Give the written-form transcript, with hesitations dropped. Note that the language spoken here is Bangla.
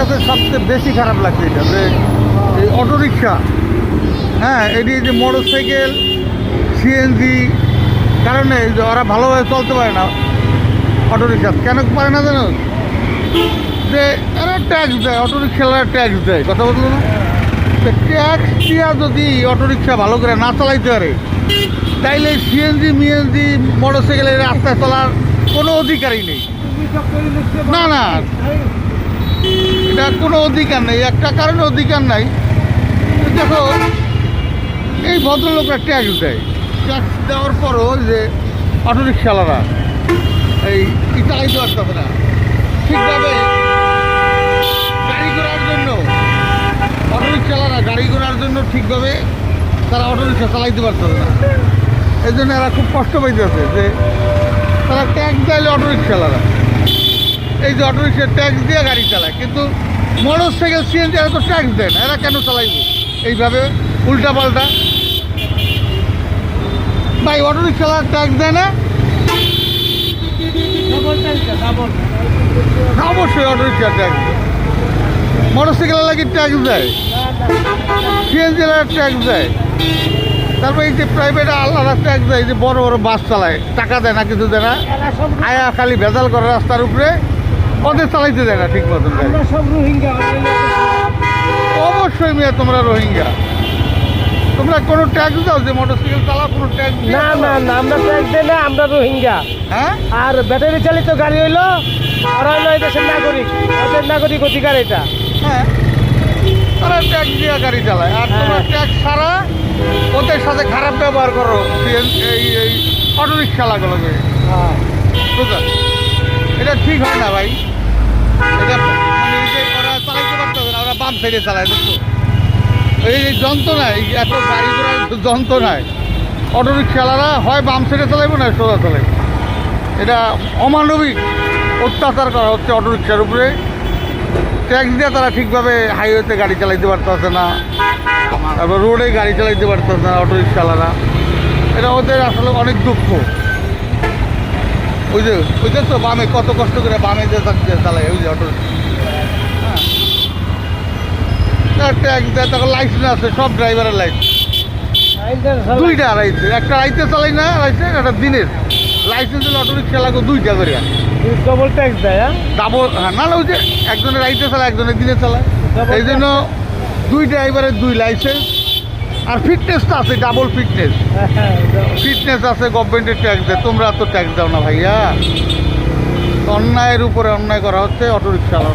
কাছে সবচেয়ে বেশি খারাপ লাগছে এটা যে এই অটোরিকশা, হ্যাঁ, এটি যে মোটর সাইকেল সিএনজি কারণে যে ওরা ভালোভাবে চলতে পারে না। অটোরিকশা কেন পারে না জানো? যে এরা ট্যাক্স দেয়, অটোরিকশাওয়ালা ট্যাক্স দেয়, কথা বললো না? ট্যাক্স দিয়া যদি অটোরিকশা ভালো করে না চালাইতে পারে তাইলে সিএনজি মিএনজি মোটর সাইকেলের রাস্তায় চলার কোনো অধিকারই নেই। না না, এটা কোনো অধিকার নেই, একটা কারণে অধিকার নাই। দেখো এই ভদ্রলোকরা ট্যাক্স দেয়, ট্যাক্স দেওয়ার পরও যে অটোরিকশাওয়ালারা এই চালাইতে পারতেছে না ঠিকভাবে। গাড়ি ঘোড়ার জন্য অটোরিকশাওয়ালারা গাড়ি ঘোড়ার জন্য ঠিকভাবে তারা অটোরিকশা চালাইতে পারতেছে না। এই জন্য এরা খুব কষ্ট পাইতেছে যে তারা ট্যাক্স দেয় অটোরিকশাওয়ালারা, এই যে অটোরিকশা ট্যাক্স দিয়ে গাড়ি চালায়, কিন্তু মোটর সাইকেল সিএনজি এরা তো ট্যাক্স দেয় না, এরা কেন চালাইব এইভাবে উল্টা পাল্টা? ভাই অটোরিকশাওয়ালা ট্যাক্স দেয় না? অবশ্যই অটোরিকশা ট্যাক্স দেয়, মোটর সাইকেলওয়ালা কি ট্যাক্স দেয়? সিএনজি ট্যাক্স দেয়। তারপর এই যে প্রাইভেট আলাদা ট্যাক্স দেয়, যে বড় বড় বাস চালায়, টাকা দেয় না, কিছু দেয় না, আয়া খালি ভেজাল করে রাস্তার উপরে, ওদের চালাইতে দেয় না ঠিক মতন। অবশ্যই মেয়ে তোমরা রোহিঙ্গা, তোমরা কোনো ট্যাক্স দাও যে মোটরসাইকেল চালাও? কোনো ট্যাক্স না না না, আমরা ট্যাক্স দেই না, আমরা রোহিঙ্গা। হ্যাঁ, আর ব্যাটারি চালিত গাড়ি হইলো ওরা হইলো এই দেশের নাগরিক, ওদের নাগরিক অধিকার এটা। হ্যাঁ, তারা ট্যাক্স দিয়ে গাড়ি চালায়, আর তোমরা ট্যাক্স ছাড়া ওদের সাথে খারাপ ব্যবহার করো এই এই অটোরিকশাওয়ালাগুলোকে। বুঝলেন? এটা ঠিক হয় না ভাই। এটা মানে এই যে ওরা চালাইতে পারতেছে না, ওরা বাম সাইডে চালায়, দেখো এই যন্ত্রণায়, এত গাড়ি ঘোড়ার যন্ত্রণায় অটোরিকশাওয়ালারা হয় বাম সাইডে চালাইবো না সোজা চালাইবো। এটা অমানবিক অত্যাচার করা হচ্ছে অটোরিকশার উপরে। ট্যাক্স দিয়ে তারা ঠিকভাবে হাইওয়েতে গাড়ি চালাইতে পারতেছে না, তারপর রোডে গাড়ি চালাইতে পারতেছে না অটোরিকশাওয়ালারা। এটা ওদের আসলে অনেক দুঃখ। ওই যে তো বামে কত কষ্ট করে বামে যে চালায়, ওই যে অটোরিকশা, হ্যাঁ, ট্যাক্স দেয়, তখন লাইসেন্স আছে সব ড্রাইভারের লাইসেন্স, দুইটা আড়াইছে, একটা রাইতে চালাই না লাইসেন্স, একটা দিনের লাইসেন্স হলে অটোরিকশা লাগবে দুইটা করে। ডবল ট্যাক্স দেয়, ডাবল, হ্যাঁ, না ওই যে একজনের রাইতে চালায় একজনের দিনে চালায়, এই জন্য দুই ড্রাইভারের দুই লাইসেন্স। আর ফিটনেসটা আছে, ডাবল ফিটনেস, ফিটনেস আছে, গভর্নমেন্টের ট্যাক্স দেয়, তোমরা তো ট্যাক্স দাও না ভাইয়া। অন্যায়ের উপরে অন্যায় করা হচ্ছে অটোরিকশাওয়ালা।